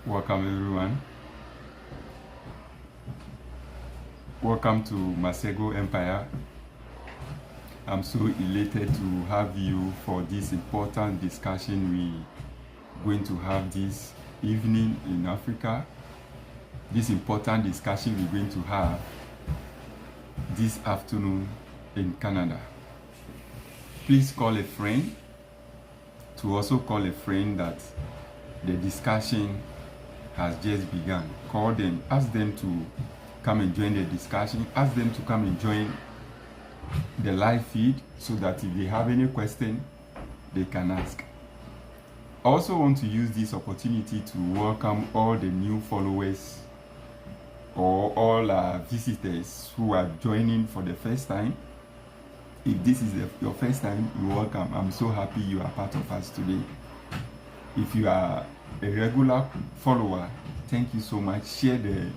Welcome everyone. Welcome to Marsego Empire. I'm so elated to have you for this important discussion we're going to have this evening in Africa. This important discussion we're going to have this afternoon in Canada. Please call a friend to also call a friend that the discussion has just begun. Call them, ask them to come and join the discussion, ask them to come and join the live feed so that if they have any question, they can ask. I also want to use this opportunity to welcome all the new followers or all visitors who are joining for the first time. If this is your first time, you're welcome. I'm so happy you are part of us today. If you are a regular follower, thank you so much. Share the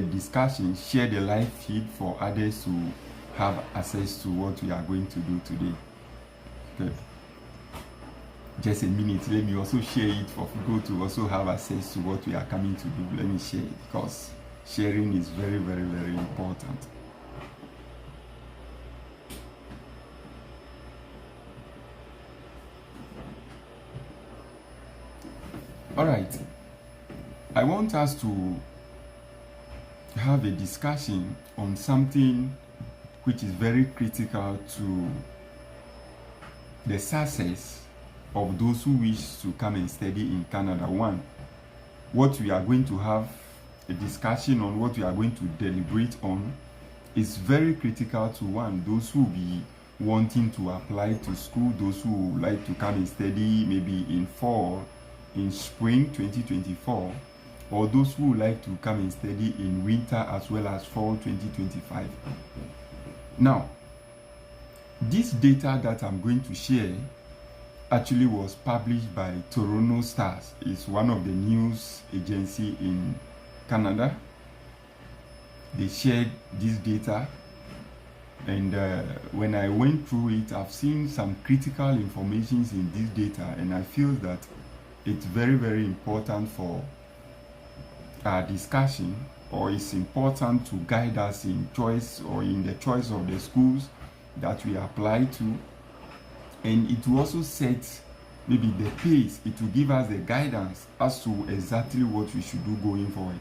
discussion, share the live feed for others to have access to what we are going to do today. Okay. Just a minute, let me also share it for people to also have access to what we are coming to do. Let me share it because sharing is very, very, very important. All right, I want us to have a discussion on something which is very critical to the success of those who wish to come and study in Canada. One, what we are going to have a discussion on, what we are going to deliberate on, is very critical to one, those who be wanting to apply to school, those who would like to come and study maybe in fall, in spring 2024, or those who would like to come and study in winter as well as fall 2025. Now, this data that I'm going to share actually was published by Toronto Stars. It's one of the news agency in Canada. They shared this data, and when I went through it, I've seen some critical information in this data, and I feel that it's very, very important for our discussion, or it's important to guide us in choice or in the choice of the schools that we apply to. And it will also set maybe the pace, it will give us the guidance as to exactly what we should do going forward.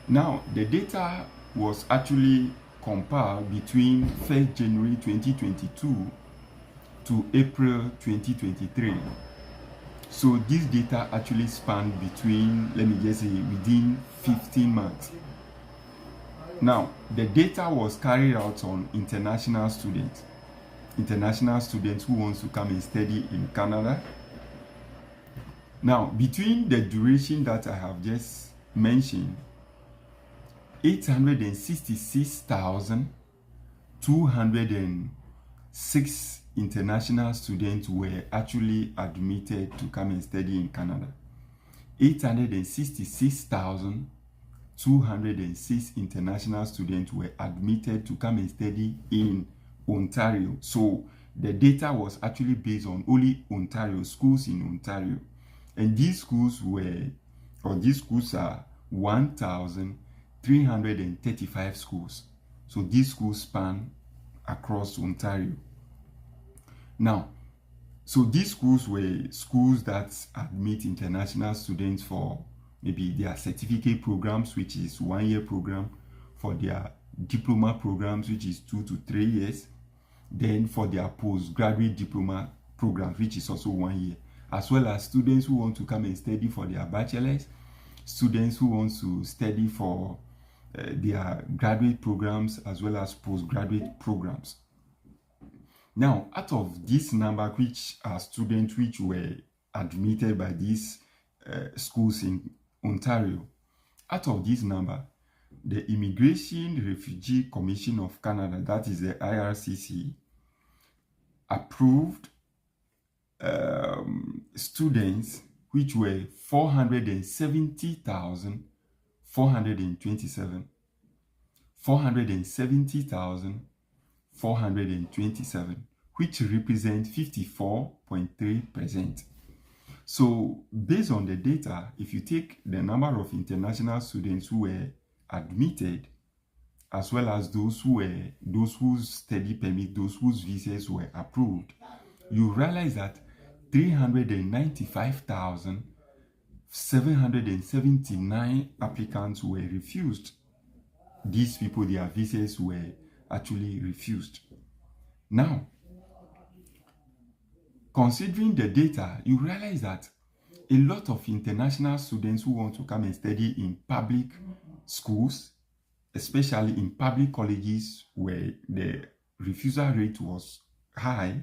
Now, the data was actually compiled between 1st January 2022 to April 2023. So this data actually spanned between, let me just say, within 15 months. Now, the data was carried out on international students who want to come and study in Canada. Now, between the duration that I have just mentioned, 866,206 international students were actually admitted to come and study in Canada. 866,206 international students were admitted to come and study in Ontario. So the data was actually based on only Ontario, schools in Ontario. And these schools are 1,335 schools. So these schools span across Ontario. Now, so these schools were schools that admit international students for maybe their certificate programs, which is 1-year program, for their diploma programs, which is 2 to 3 years, then for their postgraduate diploma programs, which is also 1 year, as well as students who want to come and study for their bachelors, students who want to study for their graduate programs, as well as postgraduate programs. Now, out of this number, which are students which were admitted by these schools in Ontario, out of this number, the Immigration Refugee Commission of Canada, that is the IRCC, approved students which were 470,427, 470,427, which represent 54.3%. So based on the data, if you take the number of international students who were admitted, as well as those whose study permit, those whose visas were approved, you realize that 395,779 applicants were refused. These people, their visas were actually refused. Now, considering the data, you realize that a lot of international students who want to come and study in public schools, especially in public colleges where the refusal rate was high,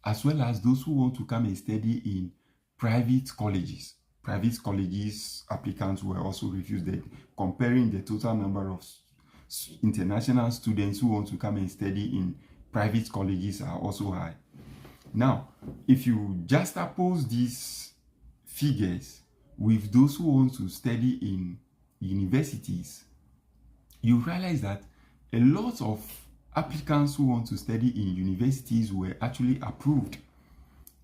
as well as those who want to come and study in private colleges. Private colleges applicants were also refused. Comparing the total number of international students who want to come and study in private colleges are also high. Now, if you juxtapose these figures with those who want to study in universities, you realize that a lot of applicants who want to study in universities were actually approved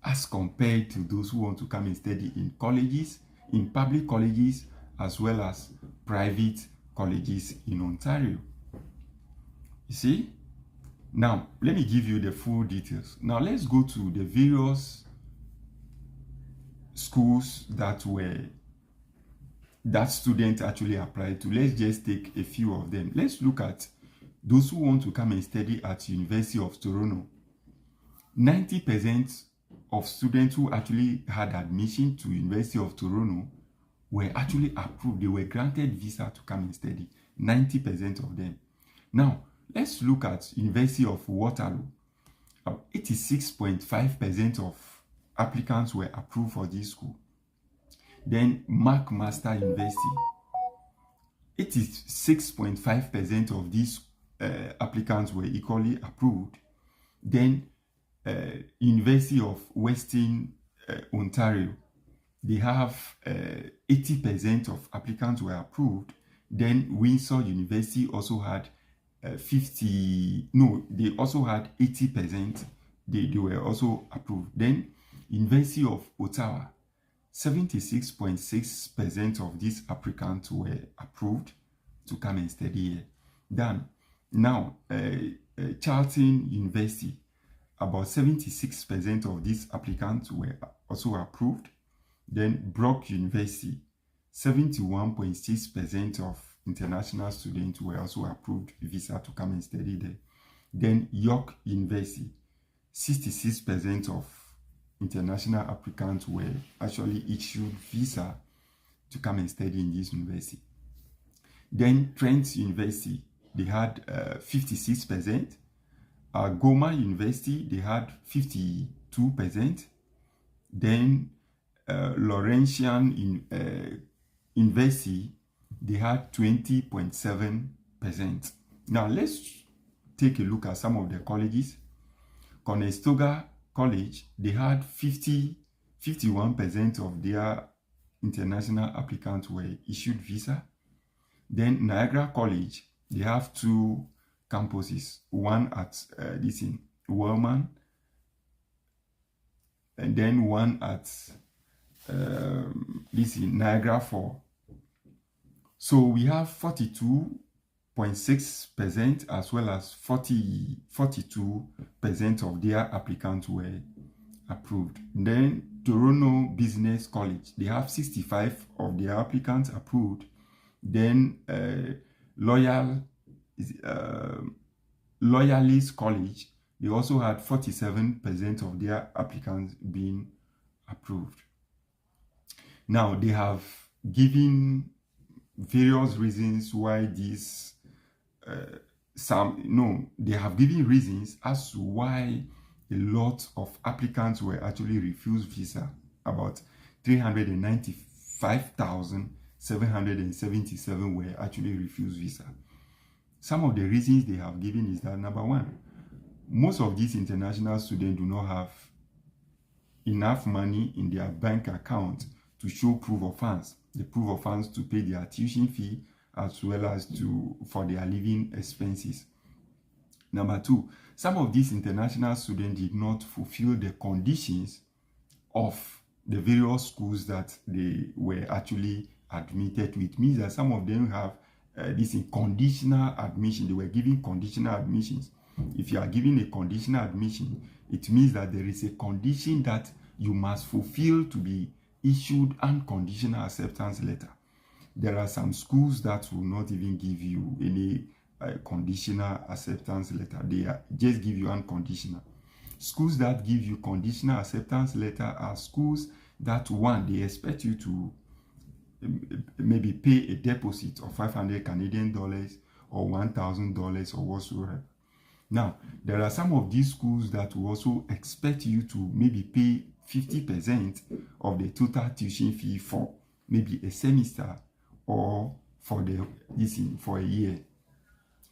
as compared to those who want to come and study in colleges, in public colleges, as well as private colleges in Ontario. You see? Now, let me give you the full details. Now, let's go to the various schools that students actually applied to. Let's just take a few of them. Let's look at those who want to come and study at University of Toronto. 90% of students who actually had admission to University of Toronto were actually approved. They were granted visa to come and study. 90% of them. Now, let's look at University of Waterloo. 86.5% of applicants were approved for this school. Then McMaster University, 86.5% of these applicants were equally approved. Then University of Western Ontario, they have 80% of applicants were approved. Then Windsor University also had they also had 80%. They were also approved. Then University of Ottawa, 76.6% of these applicants were approved to come and study here. Then, now, Charlton University, about 76% of these applicants were also approved. Then Brock University, 71.6% of international students were also approved visa to come and study there. Then York University, 66% of international applicants were actually issued visa to come and study in this university. Then Trent University, they had 56%. Goma University, they had 52%. Then Laurentian University, they had 20.7%. Now let's take a look at some of the colleges. Conestoga College, they had 51% of their international applicants were issued visa. Then Niagara College, they have two campuses, one at Wellman, and then one at Niagara Falls. So we have 42.6% as well as 42% of their applicants were approved. Then Toronto Business College, they have 65 of their applicants approved. Then Loyalist College, they also had 47% of their applicants being approved. Now, they have given various reasons why these they have given reasons as to why a lot of applicants were actually refused visa. About 395,777 were actually refused visa. Some of the reasons they have given is that, number one, most of these international students do not have enough money in their bank account to show proof of funds, the proof of funds to pay their tuition fee as well as for their living expenses. Number two, some of these international students did not fulfill the conditions of the various schools that they were actually admitted to. It means that some of them have this in conditional admission. They were giving conditional admissions. If you are giving a conditional admission, it means that there is a condition that you must fulfill to be issued unconditional acceptance letter. There are some schools that will not even give you any conditional acceptance letter. They just give you unconditional. Schools that give you conditional acceptance letter are schools that, one, they expect you to maybe pay a deposit of 500 Canadian dollars or $1,000 or whatsoever. Now, there are some of these schools that will also expect you to maybe pay 50% of the total tuition fee for maybe a semester or for a year.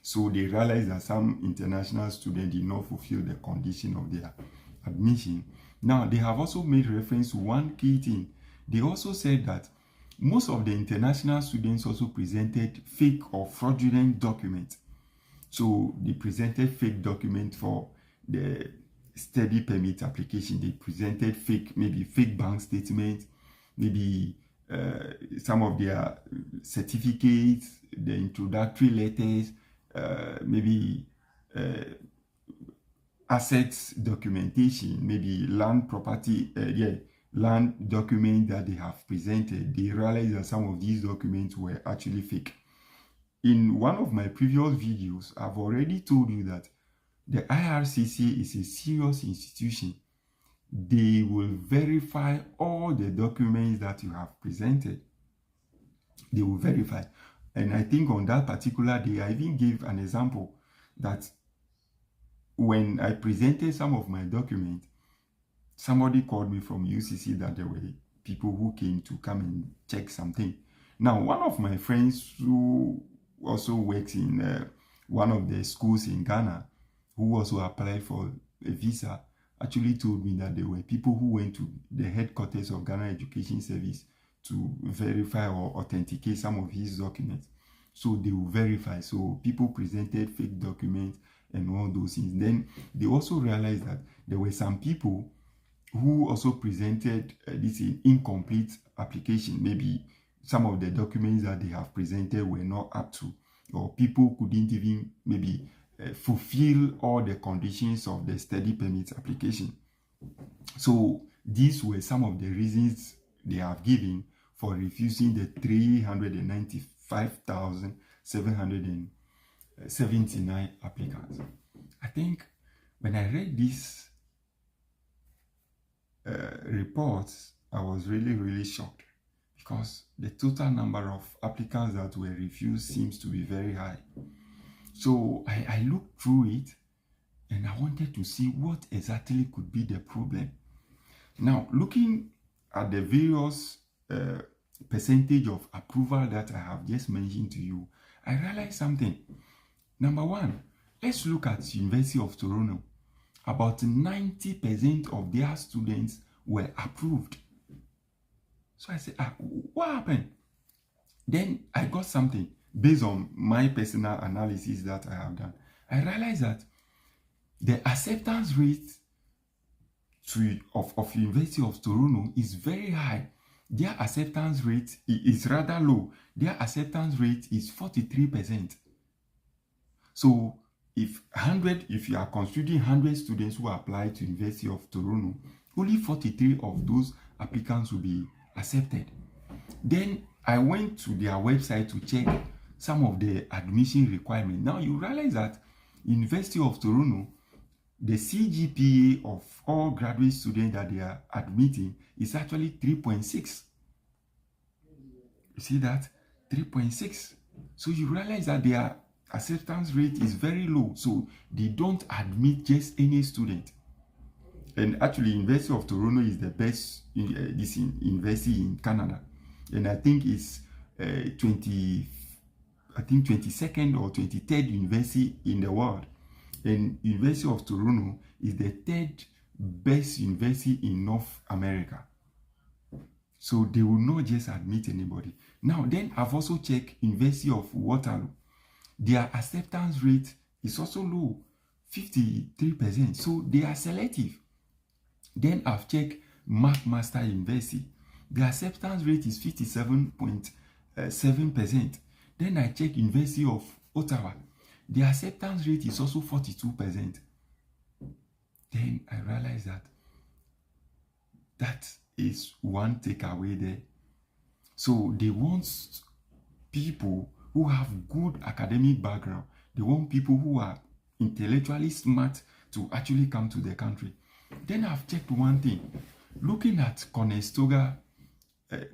So they realize that some international students did not fulfill the condition of their admission. Now, they have also made reference to one key thing. They also said that most of the international students also presented fake or fraudulent documents. So they presented fake documents for the study permit application. They presented maybe fake bank statements, maybe some of their certificates, the introductory letters, maybe assets documentation, maybe land property, land document that they have presented. They realized that some of these documents were actually fake. In one of my previous videos, I've already told you that the IRCC is a serious institution. They will verify all the documents that you have presented. They will verify. And I think on that particular day, I even gave an example that when I presented some of my documents, somebody called me from UCC that there were people who came to come and check something. Now, one of my friends who also works in one of the schools in Ghana, who also applied for a visa, actually told me that there were people who went to the headquarters of Ghana Education Service to verify or authenticate some of his documents. So they will verify. So people presented fake documents and all those things. Then they also realized that there were some people who also presented this incomplete application. Maybe some of the documents that they have presented were not up to, or people couldn't even maybe fulfill all the conditions of the study permit application. So these were some of the reasons they have given for refusing the 395,779 applicants. I think when I read these reports, I was really shocked, because the total number of applicants that were refused seems to be very high. So I looked through it and I wanted to see what exactly could be the problem. Now, looking at the various percentage of approval that I have just mentioned to you, I realized something. Number one, let's look at University of Toronto. About 90% of their students were approved. So I said, what happened? Then I got something based on my personal analysis that I have done. I realized that the acceptance rate of University of Toronto is very high. Their acceptance rate is rather low. Their acceptance rate is 43%. So if you are considering 100 students who apply to University of Toronto, only 43 of those applicants will be accepted. Then I went to their website to check some of the admission requirements. Now you realize that University of Toronto, the CGPA of all graduate students that they are admitting is actually 3.6. You see that? 3.6. So you realize that their acceptance rate is very low. So they don't admit just any student. And actually, University of Toronto is the best university in Canada. And I think it's 22nd or 23rd university in the world. And University of Toronto is the 3rd best university in North America. So they will not just admit anybody. Now, then I've also checked University of Waterloo. Their acceptance rate is also low, 53%. So they are selective. Then I've checked McMaster University. The acceptance rate is 57.7%. Then I check University of Ottawa. The acceptance rate is also 42%. Then I realized that is one takeaway there. So they want people who have good academic background. They want people who are intellectually smart to actually come to the country. Then I've checked one thing. Looking at Conestoga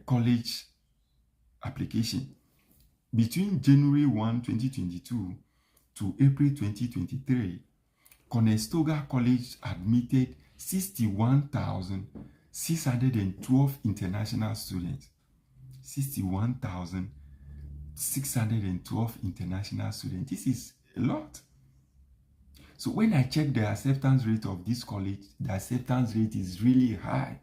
College application, between January 1, 2022 to April 2023, Conestoga College admitted 61,612 international students. 61,612 international students. This is a lot. So when I check the acceptance rate of this college, the acceptance rate is really high.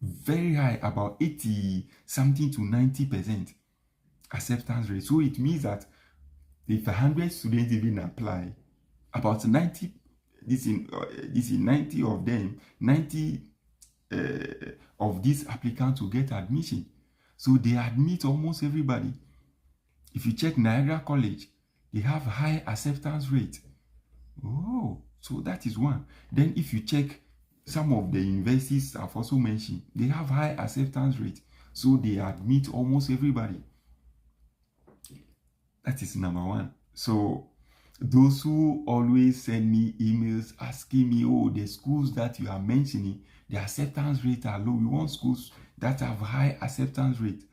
Very high, about 80 something to 90% acceptance rate. So it means that if 100 students even apply, about 90, this is 90 of them, 90 of these applicants will get admission. So they admit almost everybody. If you check Niagara College, they have high acceptance rate. Oh, so that is one. Then if you check some of the universities I've also mentioned, they have high acceptance rate. So they admit almost everybody. That is number one. So those who always send me emails asking me, oh, the schools that you are mentioning, the acceptance rate are low. We want schools that have high acceptance rate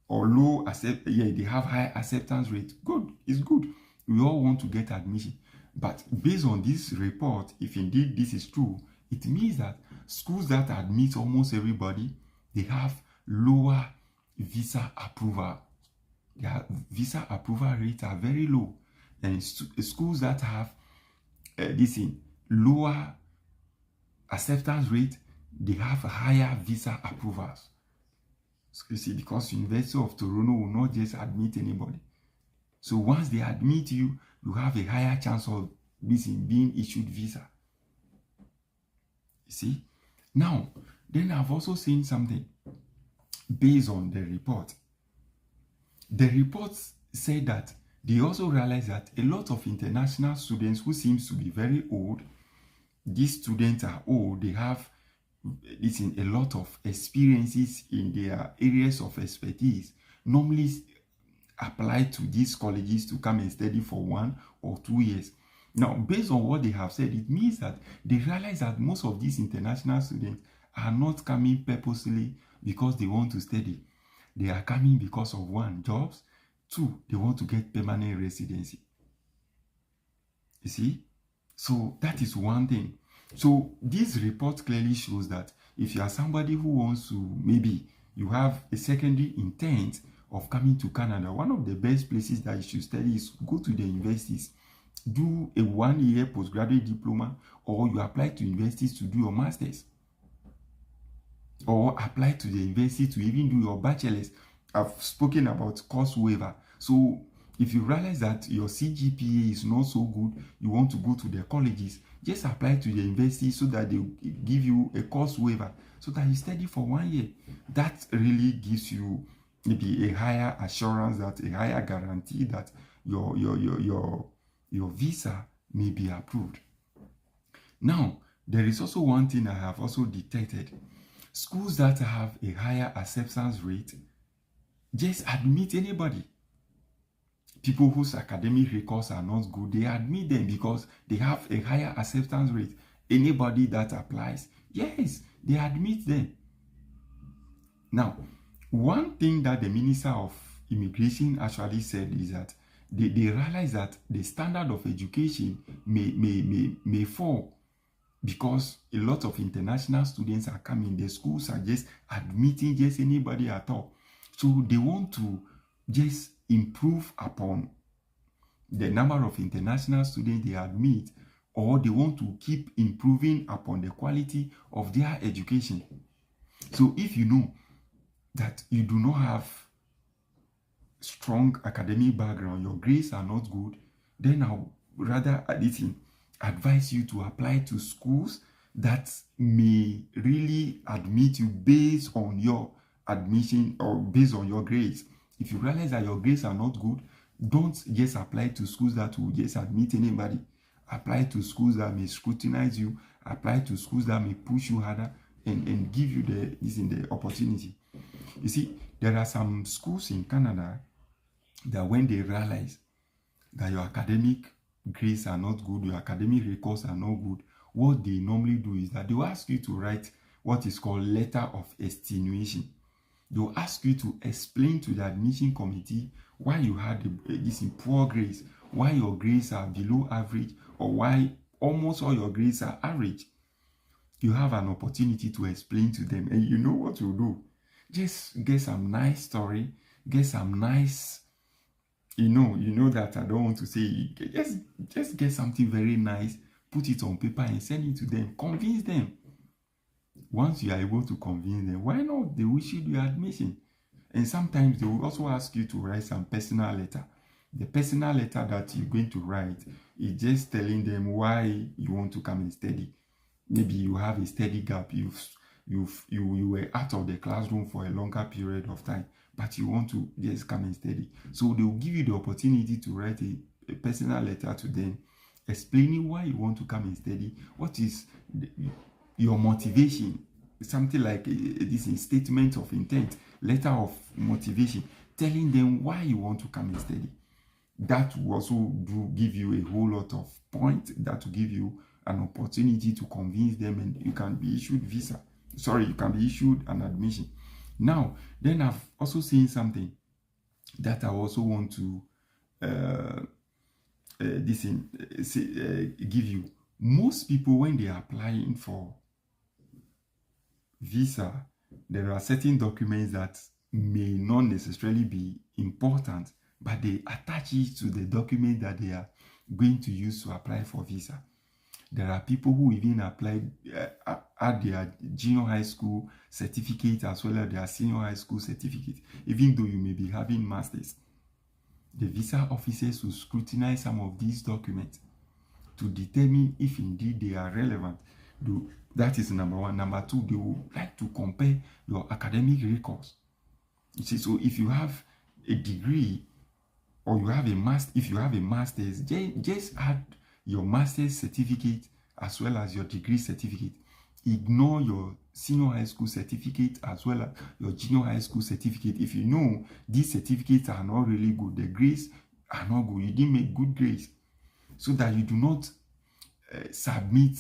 or low they have high acceptance rate. Good, it's good. We all want to get admission. But based on this report, if indeed this is true, it means that schools that admit almost everybody, they have lower visa approval. Their visa approval rates are very low. And schools that have lower acceptance rate, they have higher visa approvals. So you see, because University of Toronto will not just admit anybody. So once they admit you, you have a higher chance of being issued visa. You see? Now, then I've also seen something based on the report. The report said that they also realized that a lot of international students who seems to be very old, these students are old, they have a lot of experiences in their areas of expertise, normally apply to these colleges to come and study for 1 or 2 years. Now, based on what they have said, it means that they realize that most of these international students are not coming purposely because they want to study. They are coming because of 1, jobs, 2, they want to get permanent residency. You see? So that is one thing. So this report clearly shows that if you are somebody who wants to, maybe you have a secondary intent of coming to Canada, one of the best places that you should study is go to the universities, do a 1-year postgraduate diploma, or you apply to universities to do your masters, or apply to the university to even do your bachelor's. I've spoken about course waiver. So if you realize that your CGPA is not so good, you want to go to the colleges, just apply to the university so that they give you a course waiver so that you study for 1 year. That really gives you maybe a higher assurance, that a higher guarantee that your visa may be approved. Now, there is also one thing I have also detected. Schools that have a higher acceptance rate just admit anybody. People whose academic records are not good, they admit them because they have a higher acceptance rate. Anybody that applies, yes, they admit them. Now, one thing that the Minister of Immigration actually said is that they realize that the standard of education may fall because a lot of international students are coming. The schools are just admitting just anybody at all. So they want to just improve upon the number of international students they admit, or they want to keep improving upon the quality of their education. So if you know that you do not have strong academic background, your grades are not good, then I'll rather advise you to apply to schools that may really admit you based on your admission or based on your grades. If you realize that your grades are not good, don't just apply to schools that will just admit anybody. Apply to schools that may scrutinize you. Apply to schools that may push you harder and give you the opportunity. You see, there are some schools in Canada that when they realize that your academic grades are not good, your academic records are not good, what they normally do is that they will ask you to write what is called letter of extenuation. They will ask you to explain to the admission committee why you had this in poor grades, why your grades are below average, or why almost all your grades are average. You have an opportunity to explain to them, and you know what you do. Just get some nice story, get some nice, you know that I don't want to say, just get something very nice, put it on paper and send it to them, convince them. Once you are able to convince them, why not? They will issue your admission. And sometimes they will also ask you to write some personal letter. The personal letter that you're going to write is just telling them why you want to come and study. Maybe you have a study gap. You were out of the classroom for a longer period of time, but you want to just come and study. So they will give you the opportunity to write a personal letter to them, explaining why you want to come and study, what is your motivation, something like this statement of intent, letter of motivation, telling them why you want to come and study. That will also give you a whole lot of points. That will give you an opportunity to convince them, and you can be issued visa. Sorry, you can be issued an admission. Now, then I've also seen something that I also want to give you. Most people, when they are applying for visa, there are certain documents that may not necessarily be important, but they attach it to the document that they are going to use to apply for visa. There are people who even applied at their junior high school certificate as well as their senior high school certificate, even though you may be having masters. The visa officers will scrutinize some of these documents to determine if indeed they are relevant. That is number one. Number two, they would like to compare your academic records. You see, so if you have a degree or you have a master, if you have a master's, just add your master's certificate as well as your degree certificate. Ignore your senior high school certificate as well as your junior high school certificate. If you know these certificates are not really good, the grades are not good, you didn't make good grades, so that you do not submit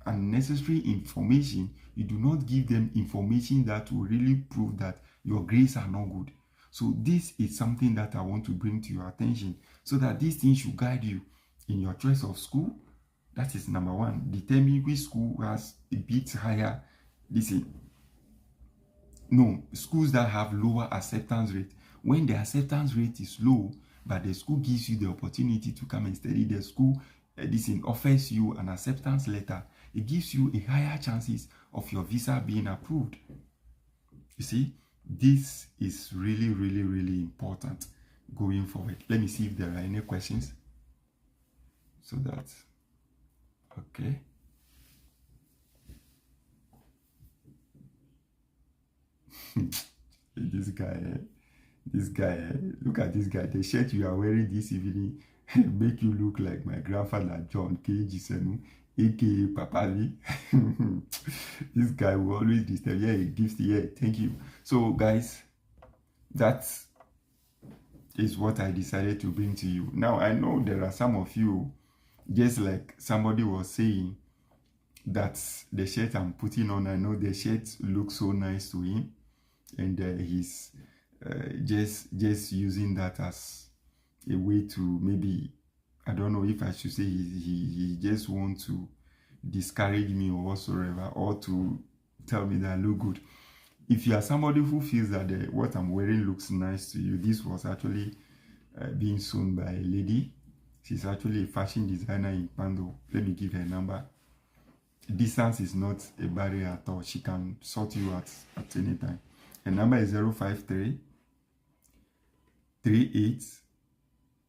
unnecessary information. You do not give them information that will really prove that your grades are not good. So this is something that I want to bring to your attention, so that these things should guide you in your choice of school. That is number one. Determine which school has a bit higher, schools that have lower acceptance rate. When the acceptance rate is low, but the school gives you the opportunity to come and study, the school offers you an acceptance letter, it gives you a higher chances of your visa being approved. You see, this is really, really, really important going forward. Let me see if there are any questions. So that's okay. This guy, look at this guy. The shirt you are wearing this evening make you look like my grandfather John K.G. Senu, aka Papa Lee. This guy will always disturb. Yeah, he gives the yeah. Thank you. So guys, that is what I decided to bring to you. Now I know there are some of you, just like somebody was saying, that the shirt I'm putting on, I know the shirt looks so nice to him, and he's just using that as a way to, maybe, I don't know if I should say he just wants to discourage me or whatsoever, or to tell me that I look good. If you are somebody who feels that what I'm wearing looks nice to you, this was actually being sewn by a lady. She's actually a fashion designer in Pando. Let me give her number. Distance is not a barrier at all. She can sort you out at any time. Her number is 053 38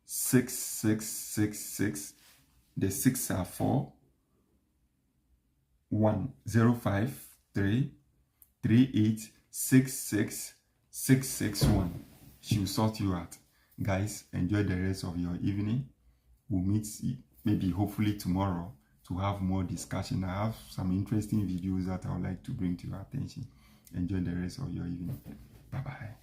6666. The 6 are 4. 05338666661. She'll sort you out. Guys, enjoy the rest of your evening. We'll meet maybe hopefully tomorrow to have more discussion. I have some interesting videos that I would like to bring to your attention. Enjoy the rest of your evening. Bye-bye.